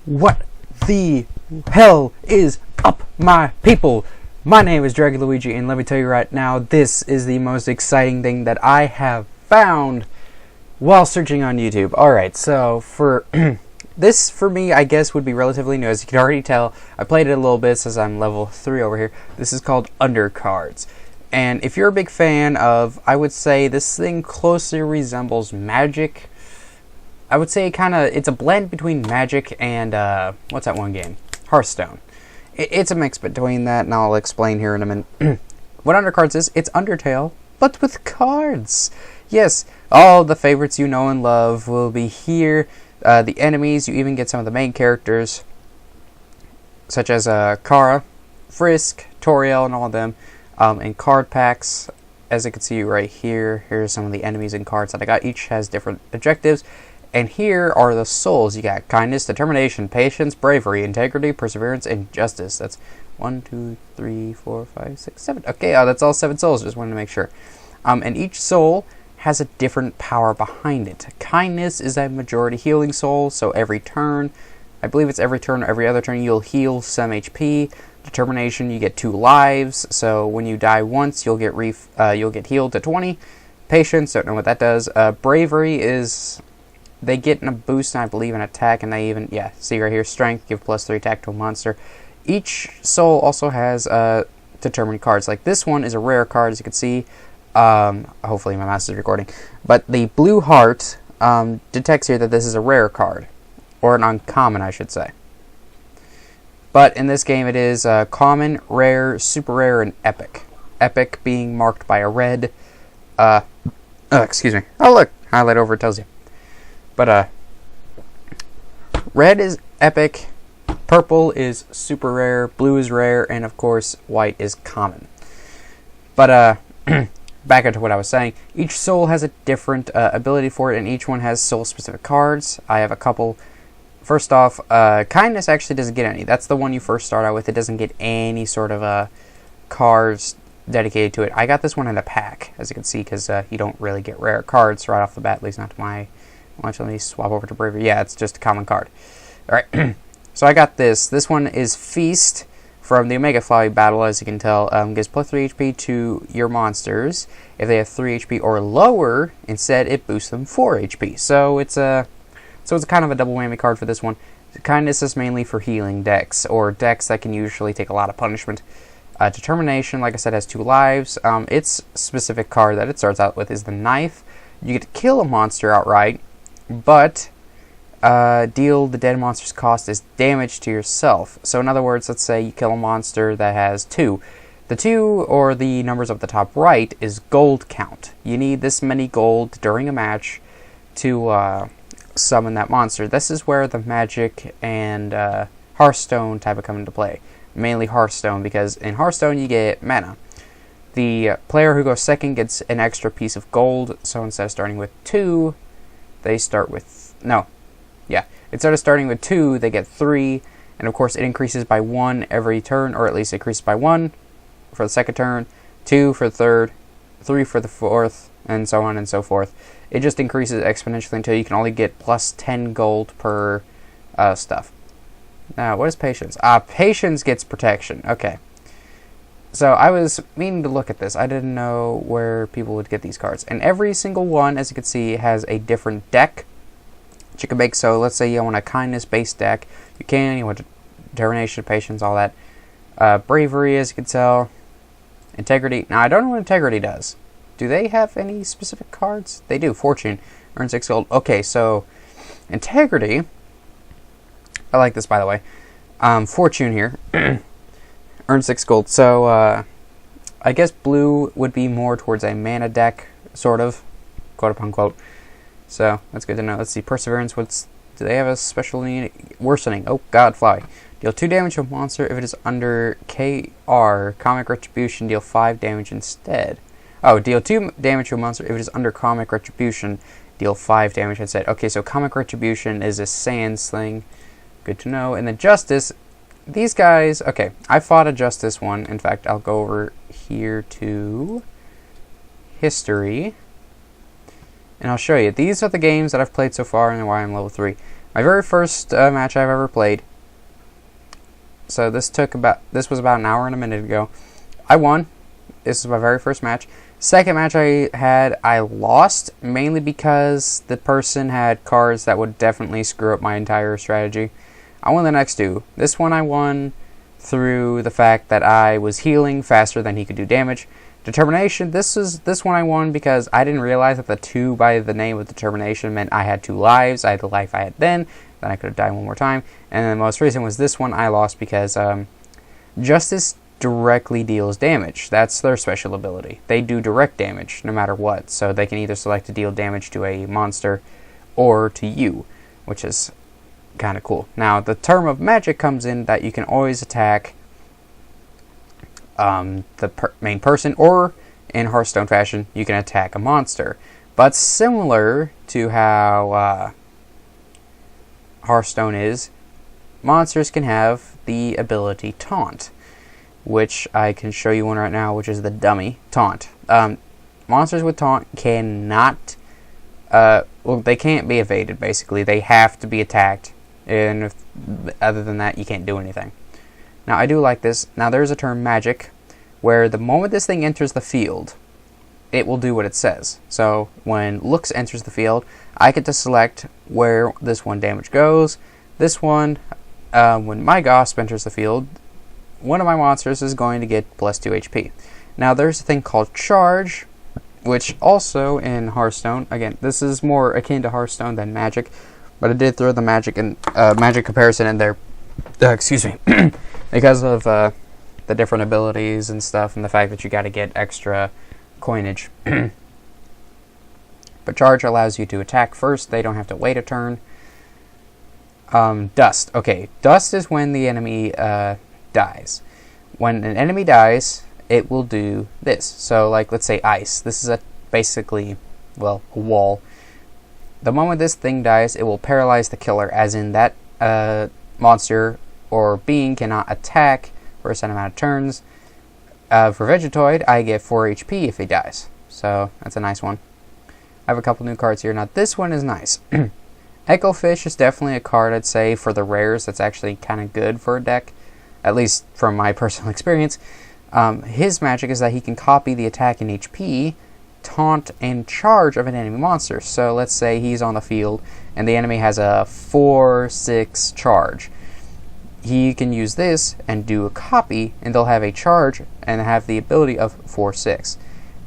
What the hell is up, my people? My name is Dragon Luigi, and let me tell you right now, this is the most exciting thing that I have found while searching on YouTube. Alright, so for this, for me, I guess would be relatively new. As you can already tell, I played it a little bit since I'm level 3 over here. This is called UnderCards. And if you're a big fan of, I would say this thing closely resembles Magic. I would say it's a blend between Magic and, what's that one game? Hearthstone. It's a mix between that, and I'll explain here in a minute. What UnderCards is, it's Undertale, but with cards. Yes, all the favorites you know and love will be here. The enemies, you even get some of the main characters, such as Kara, Frisk, Toriel, and all of them. And card packs, as you can see right here, here's some of the enemies and cards that I got. Each has different objectives. And here are the souls. You got kindness, determination, patience, bravery, integrity, perseverance, and justice. That's 1, 2, 3, 4, 5, 6, 7. Okay, that's all 7 souls. Just wanted to make sure. And each soul has a different power behind it. Kindness is a majority healing soul, so every turn, I believe it's every turn or every other turn, you'll heal some HP. Determination, you get 2 lives, so when you die once, you'll get healed to 20. Patience, don't know what that does. Bravery is, they get a boost, and I believe, an attack, and they even, see right here, strength, give +3 attack to a monster. Each soul also has determined cards. Like this one is a rare card, as you can see. Hopefully my mouse is recording. But the blue heart detects here that this is a rare card, or an uncommon, I should say. But in this game it is common, rare, super rare, and epic. Epic being marked by a red, excuse me. Oh look, highlight over it tells you. But red is epic, purple is super rare, blue is rare, and of course white is common. But back into what I was saying, each soul has a different ability for it, and each one has soul specific cards. I have a couple. First off, kindness actually doesn't get any. That's the one you first start out with. It doesn't get any sort of cards dedicated to it. I got this one in a pack, as you can see, because you don't really get rare cards right off the bat, at least not to my... Let me swap over to Bravery. Yeah, it's just a common card. Alright, so I got this. This one is Feast from the Omega Fly battle, as you can tell. Gives +3 HP to your monsters. If they have 3 HP or lower, instead it boosts them 4 HP. So it's a kind of a double whammy card for this one. Kindness is mainly for healing decks, or decks that can usually take a lot of punishment. Determination, like I said, has 2 lives. Its specific card that it starts out with is the Knife. You get to kill a monster outright, but deal the dead monster's cost as damage to yourself. So in other words, let's say you kill a monster that has 2. The 2, or the numbers up the top right, is gold count. You need this many gold during a match to summon that monster. This is where the Magic and Hearthstone type of come into play. Mainly Hearthstone, because in Hearthstone you get mana. The player who goes second gets an extra piece of gold, so instead of starting with 2, they start with... Instead of starting with 2, they get 3, and of course it increases by 1 every turn, or at least it increases by 1 for the second turn, 2 for the third, 3 for the fourth, and so on and so forth. It just increases exponentially until you can only get +10 gold per stuff. Now, what is Patience? Patience gets protection. Okay. So I was meaning to look at this. I didn't know where people would get these cards. And every single one, as you can see, has a different deck that you can make. So let's say you want a kindness-based deck. You can. You want determination, patience, all that. Bravery, as you can tell. Integrity. Now, I don't know what integrity does. Do they have any specific cards? They do. Fortune. Earn 6 gold. Okay, so integrity. I like this, by the way. Fortune here. Earn 6 gold. So, I guess blue would be more towards a mana deck, sort of, quote unquote. So that's good to know. Let's see, perseverance. Do they have a special need? Worsening. Oh God, fly. Deal 2 damage to a monster if it is under KR. Comic Retribution. Deal 5 damage instead. Oh, deal 2 damage to a monster if it is under Comic Retribution. Deal 5 damage instead. Okay, so Comic Retribution is a Sans thing. Good to know. And then Justice. These guys, okay, I fought a Justice one. In fact, I'll go over here to History, and I'll show you. These are the games that I've played so far and why I'm level 3. My very first match I've ever played. So this was about an hour and a minute ago. I won. This is my very first match. Second match I had, I lost, mainly because the person had cards that would definitely screw up my entire strategy. I won the next two. This one I won through the fact that I was healing faster than he could do damage. Determination, this one I won because I didn't realize that the 2 by the name of determination meant I had 2 lives. I had the life I had then I could have died one more time. And then the most recent was this one I lost because Justice directly deals damage. That's their special ability. They do direct damage no matter what. So they can either select to deal damage to a monster or to you, which is kind of cool. Now the term of magic comes in that you can always attack the main person, or in Hearthstone fashion, you can attack a monster. But similar to how Hearthstone is, monsters can have the ability Taunt, which I can show you one right now, which is the dummy Taunt. Monsters with Taunt cannot, well, they can't be evaded, basically. They have to be attacked, and other than that, you can't do anything. Now, I do like this. Now, there's a term, magic, where the moment this thing enters the field, it will do what it says. So, when Lux enters the field, I get to select where this one damage goes. This one, when my Gosp enters the field, one of my monsters is going to get plus 2 HP. Now, there's a thing called Charge, which also in Hearthstone, again, this is more akin to Hearthstone than Magic, but I did throw the Magic and Magic comparison in there. Excuse me, because of the different abilities and stuff, and the fact that you got to get extra coinage. But Charge allows you to attack first. They don't have to wait a turn. Dust. Okay, Dust is when the enemy dies. When an enemy dies, it will do this. So, like, let's say Ice. This is basically, well, a wall. The moment this thing dies, it will paralyze the killer, as in that monster or being cannot attack for a set amount of turns. For Vegetoid, I get 4 HP if he dies. So, that's a nice one. I have a couple new cards here. Now, this one is nice. Echo Fish is definitely a card, I'd say, for the rares that's actually kind of good for a deck, at least from my personal experience. His magic is that he can copy the attack and HP, taunt, and charge of an enemy monster. So let's say he's on the field and the enemy has a 4-6 charge. He can use this and do a copy, and they'll have a charge and have the ability of 4-6.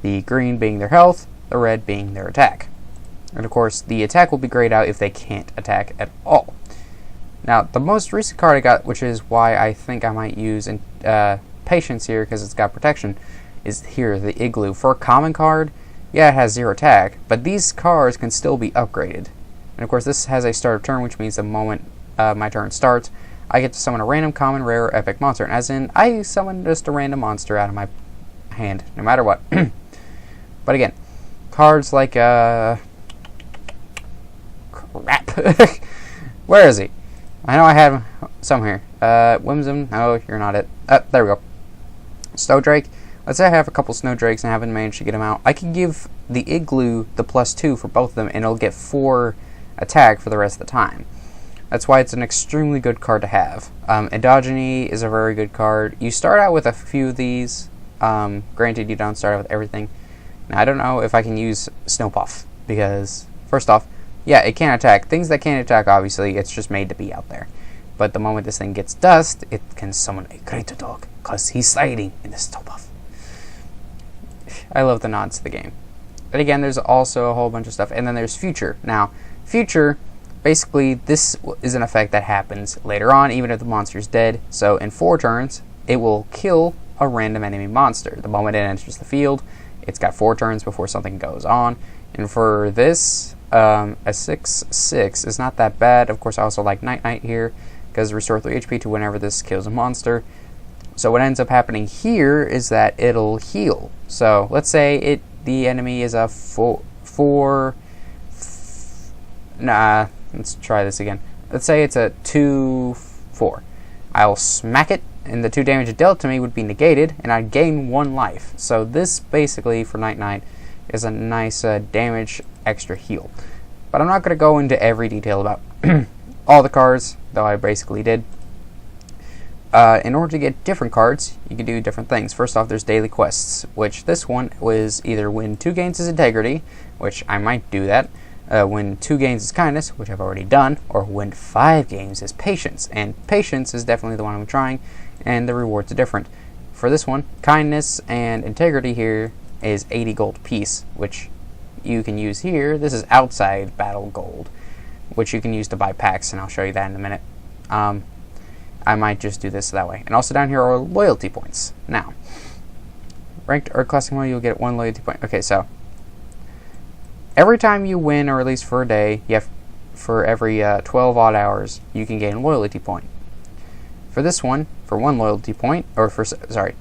The green being their health, the red being their attack. And of course, the attack will be grayed out if they can't attack at all. Now, the most recent card I got, which is why I think I might use Patience here, because it's got protection, is here, the Igloo. For a common card, yeah, it has 0 attack, but these cards can still be upgraded. And of course, this has a start of turn, which means the moment my turn starts, I get to summon a random, common, rare, or epic monster. And as in, I summon just a random monster out of my hand, no matter what. But again, cards like, crap. Where is he? I know I had some here. Whimsun, no, you're not it. There we go. Snowdrake. Let's say I have a couple Snowdrakes and I haven't managed to get them out. I can give the Igloo the +2 for both of them, and it'll get 4 attack for the rest of the time. That's why it's an extremely good card to have. Endogeny is a very good card. You start out with a few of these. Granted, you don't start out with everything. Now, I don't know if I can use Snowpuff, because, first off, yeah, it can attack. Things that can't attack, obviously, it's just made to be out there. But the moment this thing gets dust, it can summon a Greater Dog, because he's sliding in the Snowpuff. I love the nods to the game. But again, there's also a whole bunch of stuff. And then there's Future. Now, Future, basically, this is an effect that happens later on, even if the monster's dead. So in 4 turns, it will kill a random enemy monster. The moment it enters the field, it's got 4 turns before something goes on. And for this, a 6/6 is not that bad. Of course, I also like Night Night here, because restore 3 HP to whenever this kills a monster. So what ends up happening here is that it'll heal. So let's say the enemy is a 4. Nah, let's try this again. Let's say it's a 2/4. I'll smack it, and the 2 damage it dealt to me would be negated, and I'd gain 1 life. So this basically for Night Night is a nice damage extra heal. But I'm not going to go into every detail about all the cards, though I basically did. In order to get different cards, you can do different things. First off, there's daily quests, which this one was either win 2 gains as integrity, which I might do that, win 2 gains as kindness, which I've already done, or win 5 games as patience. And patience is definitely the one I'm trying, and the rewards are different. For this one, kindness and integrity here is 80 gold piece, which you can use here. This is outside battle gold, which you can use to buy packs, and I'll show you that in a minute. I might just do this that way. And also down here are loyalty points. Now, ranked or classic mode, you'll get 1 loyalty point. Okay, so every time you win, or at least for a day, you have for every 12 odd hours, you can gain a loyalty point. For this one, for 1 loyalty point, or for 7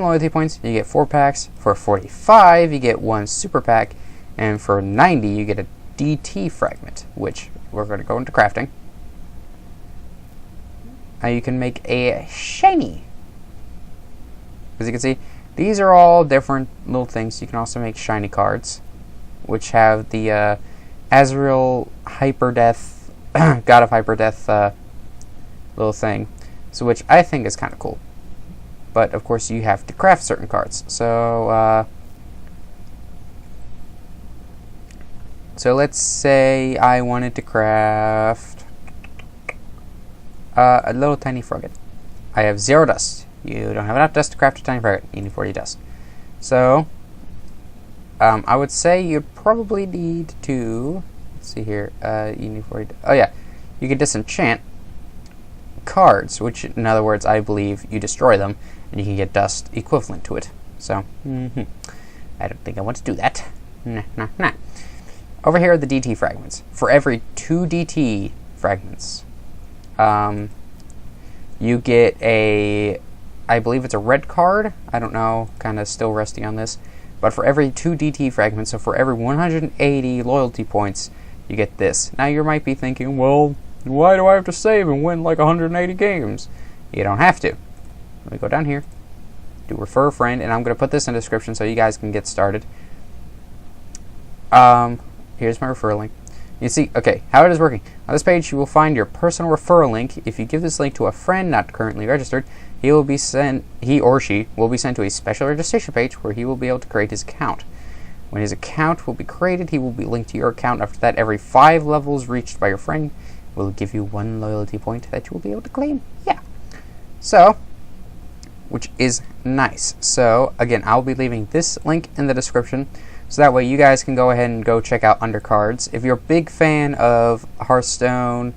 loyalty points, you get 4 packs. For 45, you get 1 super pack, and for 90, you get a DT fragment, which we're going to go into crafting. You can make a shiny. As you can see, these are all different little things. You can also make shiny cards, which have the Azrael Hyper Death, God of Hyper Death little thing, so which I think is kind of cool. But of course, you have to craft certain cards. So let's say I wanted to craft a little tiny frogget. I have 0 dust. You don't have enough dust to craft a tiny frogget. You need 40 dust. So, I would say you probably need to... Let's see here. You need 40... Oh, yeah. You can disenchant cards, which, in other words, I believe you destroy them, and you can get dust equivalent to it. So, I don't think I want to do that. Nah. Over here are the DT fragments. For every 2 DT fragments, you get a, I believe it's a red card. I don't know, kind of still resting on this. But for every 2 DT fragments, so for every 180 loyalty points, you get this. Now you might be thinking, well, why do I have to save and win like 180 games? You don't have to. Let me go down here, do refer a friend, and I'm going to put this in the description so you guys can get started. Here's my referral link. You see, okay, how it is working. On this page, you will find your personal referral link. If you give this link to a friend not currently registered, he or she will be sent to a special registration page where he will be able to create his account. When his account will be created, he will be linked to your account. After that, every 5 levels reached by your friend will give you 1 loyalty point that you will be able to claim. Yeah. So, which is nice. So, again, I'll be leaving this link in the description. So that way you guys can go ahead and go check out UnderCards. If you're a big fan of Hearthstone,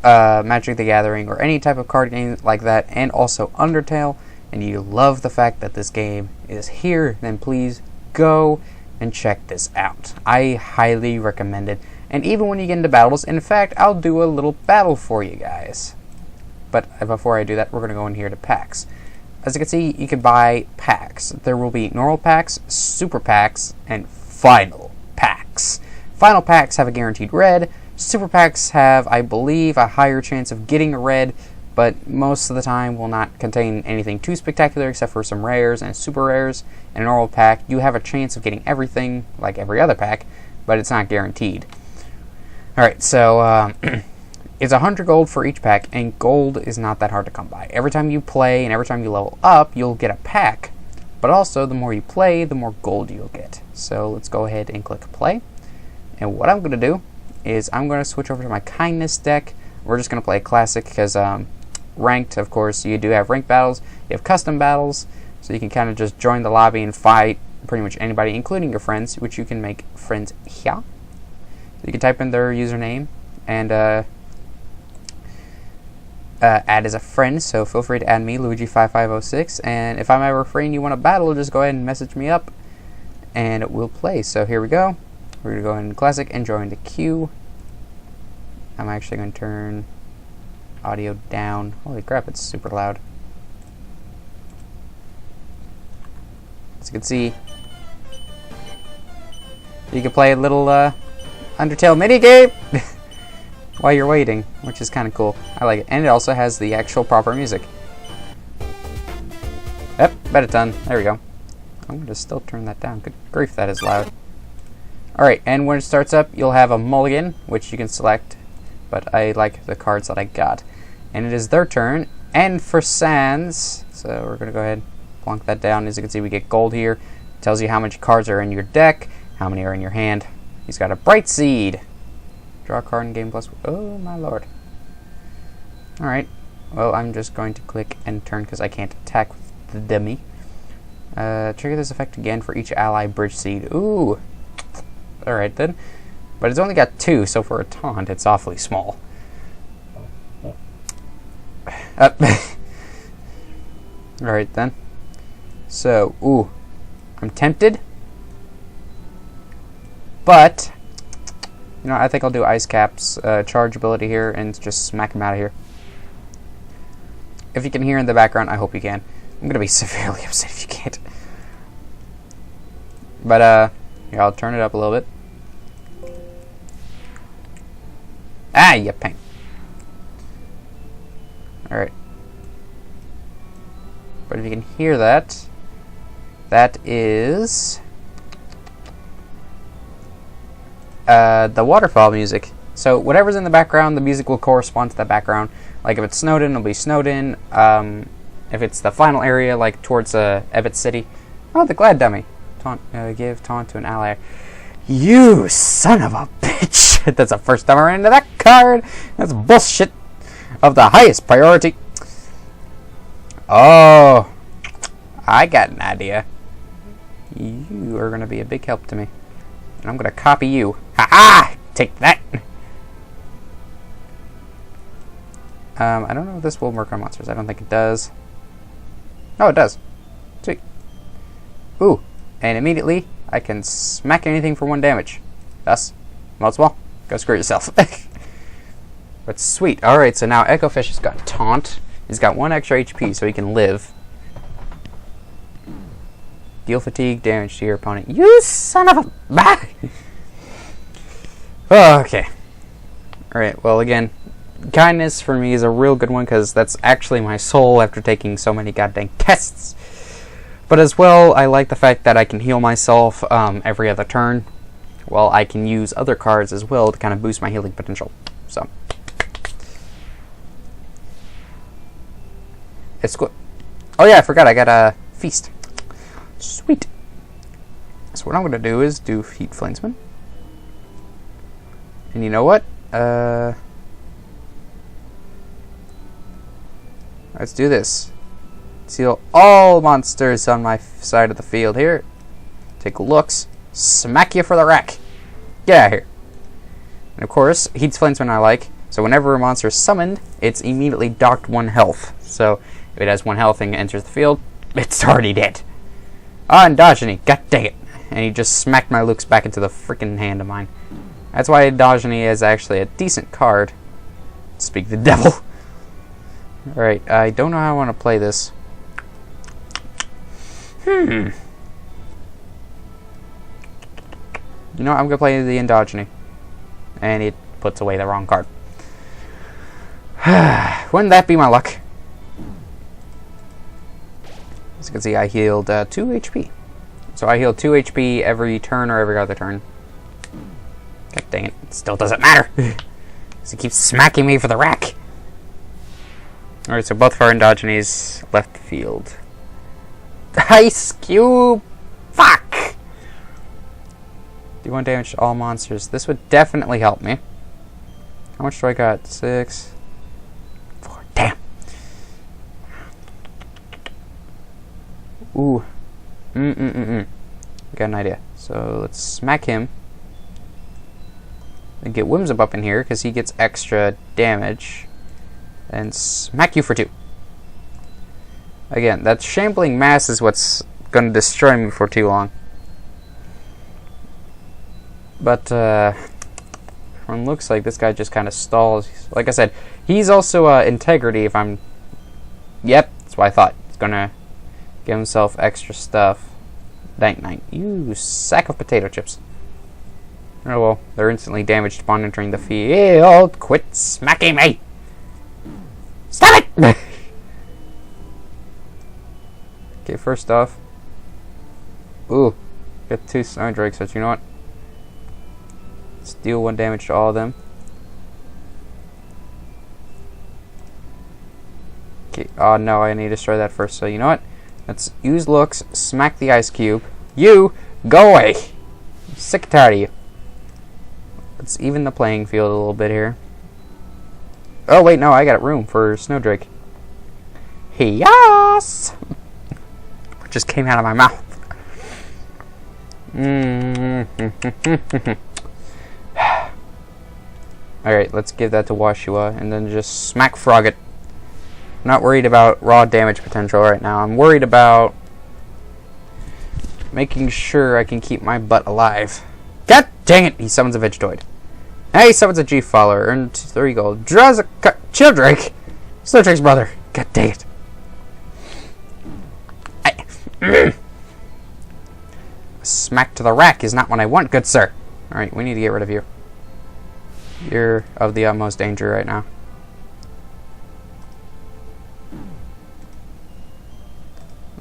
Magic the Gathering, or any type of card game like that, and also Undertale, and you love the fact that this game is here, then please go and check this out. I highly recommend it. And even when you get into battles, in fact, I'll do a little battle for you guys. But before I do that, we're going to go in here to packs. As you can see, you can buy packs. There will be normal packs, super packs, and final packs. Final packs have a guaranteed red. Super packs have, I believe, a higher chance of getting a red, but most of the time will not contain anything too spectacular except for some rares and super rares. In a normal pack, you have a chance of getting everything like every other pack, but it's not guaranteed. Alright, so it's 100 gold for each pack, and gold is not that hard to come by. Every time you play and every time you level up, you'll get a pack. But also, the more you play, the more gold you'll get. So let's go ahead and click play. And what I'm going to do is I'm going to switch over to my kindness deck. We're just going to play classic because ranked, of course, you do have ranked battles. You have custom battles, so you can kind of just join the lobby and fight pretty much anybody, including your friends, which you can make friends here. So you can type in their username and add as a friend, so feel free to add me, Luigi5506, and if I'm ever free and you want to battle, just go ahead and message me up, and we'll play. So here we go. We're going to go in Classic and join the queue. I'm actually going to turn audio down. Holy crap, it's super loud. As you can see, you can play a little Undertale minigame while you're waiting, which is kind of cool. I like it. And it also has the actual proper music. Yep, bet it's done. There we go. I'm going to still turn that down. Good grief, that is loud. Alright, and when it starts up, you'll have a mulligan, which you can select but I like the cards that I got. And it is their turn. And for Sans, so we're going to go ahead and plonk that down. As you can see, we get gold here. It tells you how many cards are in your deck, how many are in your hand. He's got a Bright Seed. Draw a card in game plus... Oh, my lord. Alright. Well, I'm just going to click end turn because I can't attack with the dummy. Trigger this effect again for each ally Bridge Seed. Ooh. Alright then. But it's only got 2, so for a taunt, it's awfully small. Alright then. So, ooh. I'm tempted. But, you know, I think I'll do Ice Cap's charge ability here and just smack him out of here. If you can hear in the background, I hope you can. I'm going to be severely upset if you can't. But, yeah, I'll turn it up a little bit. Ah, you pain. Alright. But if you can hear that, that is the waterfall music. So whatever's in the background, the music will correspond to the background. Like if it's snowed in, it'll be snowed in. If it's the final area, like towards Ebbet City. Oh, the Glad Dummy. Taunt, give taunt to an ally. You son of a bitch! That's the first time I ran into that card. That's bullshit of the highest priority. Oh, I got an idea. You are going to be a big help to me. And I'm going to copy you. Ha-ha! Take that! I don't know if this will work on monsters. I don't think it does. Oh, it does. Sweet. Ooh. And immediately, I can smack anything for 1 damage. Thus, Multiple, go screw yourself. But sweet. Alright, so now Echo Fish has got Taunt. He's got 1 extra HP, so he can live. Deal fatigue damage to your opponent. You son of a... Oh, okay. Alright, well again, kindness for me is a real good one because that's actually my soul after taking so many goddamn tests. But as well, I like the fact that I can heal myself every other turn. Well, I can use other cards as well to kind of boost my healing potential. So, it's good. Oh yeah, I forgot I got a Feast. Sweet. So what I'm going to do is do Heat Flamesman. And you know what? Let's do this. Seal all monsters on my side of the field here. Take looks. Smack you for the rack. Get out of here. And of course, Heat's Flamesman I like. So whenever a monster is summoned, it's immediately docked 1 health. So if it has 1 health and enters the field, it's already dead. Ah, Endogeny. God dang it. And he just smacked my Lukes back into the freaking hand of mine. That's why Endogeny is actually a decent card. Speak the devil. Alright, I don't know how I want to play this. You know what? I'm going to play the Endogeny. And it puts away the wrong card. Wouldn't that be my luck? As you can see, I healed 2 HP. So I heal 2 HP every turn or every other turn. God dang it. It still doesn't matter. Because he keeps smacking me for the rack. Alright, so both of our Endogenies left the field. Ice Cube! Fuck! Do 1 damage to all monsters. This would definitely help me. How much do I got? 6. 4. Damn! Ooh. I got an idea. So let's smack him. And get Whimsip up in here because he gets extra damage. And smack you for 2. Again, that Shambling Mass is what's going to destroy me for too long. But, from looks like this guy just kind of stalls. Like I said, he's also Integrity if I'm... Yep, that's what I thought. He's going to give himself extra stuff. Dank Knight. You sack of potato chips. Oh well, they're instantly damaged upon entering the field. Quit smacking me! Stop it! Okay, first off. Ooh, get 2 Snow Drakes, but you know what? Let's deal 1 damage to all of them. Okay. Oh no, I need to destroy that first. So you know what? Let's use looks, smack the ice cube. You, go away! I'm sick and tired of you. Let's even the playing field a little bit here. Oh wait, no, I got room for Snowdrake. Yes! What just came out of my mouth? Alright, let's give that to Washua and then just smack frog it. I'm not worried about raw damage potential right now. I'm worried about making sure I can keep my butt alive. God dang it! He summons a Vegetoid. Hey, he summons a G-Follower. Earned 3 gold. Draws a Childrake! Snowdrake's brother. God dang it. Smack to the rack is not what I want, good sir. Alright, we need to get rid of you. You're of the utmost danger right now.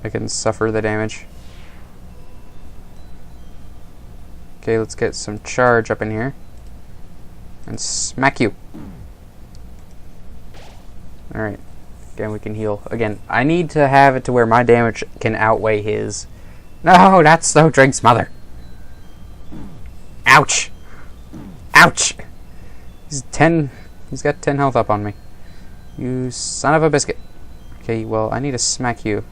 I can suffer the damage. Okay, let's get some charge up in here. And smack you. Alright. Again, we can heal. Again, I need to have it to where my damage can outweigh his. No, that's Snowdrake's mother. Ouch. Ouch. He's got 10 health up on me. You son of a biscuit. Okay, well, I need to smack you.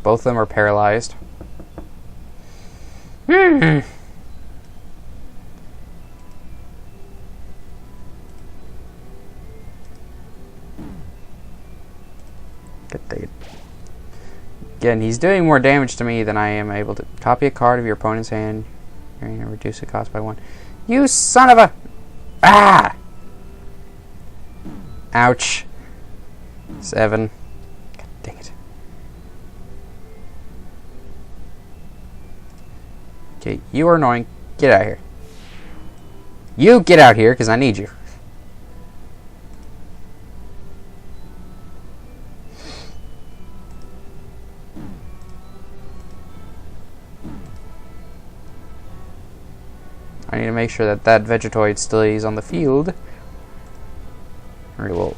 Both of them are paralyzed. God dang it. Again, he's doing more damage to me than I am able to. Copy a card of your opponent's hand. You're going to reduce the cost by 1. You son of a... Ah! Ouch. 7. God dang it. Okay, you are annoying. Get out of here. You get out here, because I need you. I need to make sure that that Vegetoid stays on the field. Or will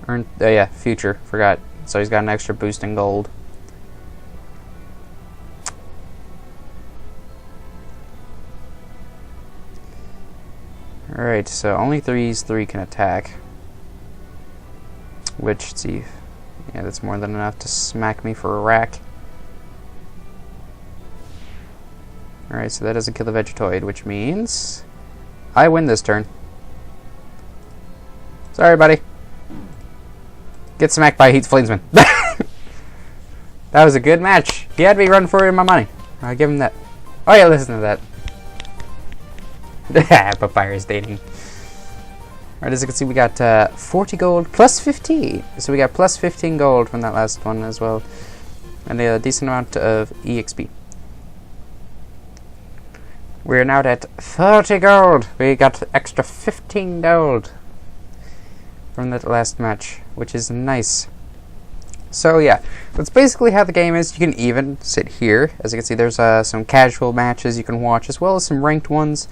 earn... Oh yeah, future. Forgot. So he's got an extra boost in gold. Alright, so only 3 can attack. Which, let's see. Yeah, that's more than enough to smack me for a rack. Alright, so that doesn't kill the Vegetoid, which means I win this turn. Sorry, buddy. Get smacked by Heat's Flamesman. That was a good match. He had me run for my money. I give him that. Oh yeah, listen to that. Papyrus dating. Alright, as you can see, we got 40 gold plus 15. So we got plus 15 gold from that last one as well. And a decent amount of EXP. We're now at 30 gold. We got extra 15 gold from that last match, which is nice. So yeah, that's basically how the game is. You can even sit here. As you can see, there's some casual matches you can watch, as well as some ranked ones.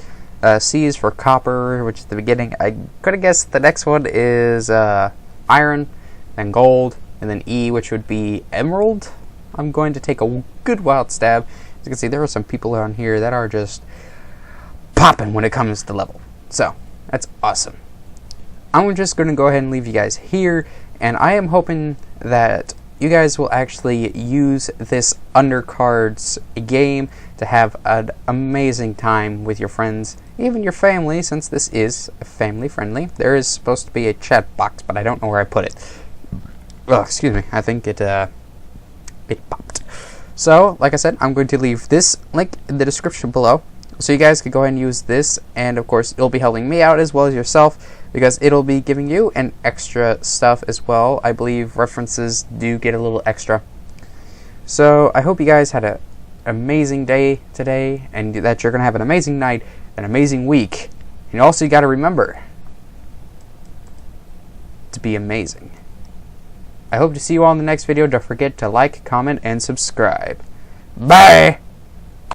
C is for copper, which is the beginning. I could have guessed the next one is iron, then gold, and then E, which would be emerald. I'm going to take a good wild stab. As you can see, there are some people on here that are just popping when it comes to level. So, that's awesome. I'm just going to go ahead and leave you guys here, and I am hoping that you guys will actually use this UnderCards game to have an amazing time with your friends, even your family, since this is family friendly. There is supposed to be a chat box, but I don't know where I put it. Oh, excuse me. I think it popped. So, like I said, I'm going to leave this link in the description below, so you guys can go ahead and use this, and of course it'll be helping me out as well as yourself, because it'll be giving you an extra stuff as well. I believe references do get a little extra. So I hope you guys had an amazing day today, and that you're going to have an amazing night, an amazing week. And also you got to remember to be amazing. I hope to see you all in the next video. Don't forget to like, comment, and subscribe. Bye!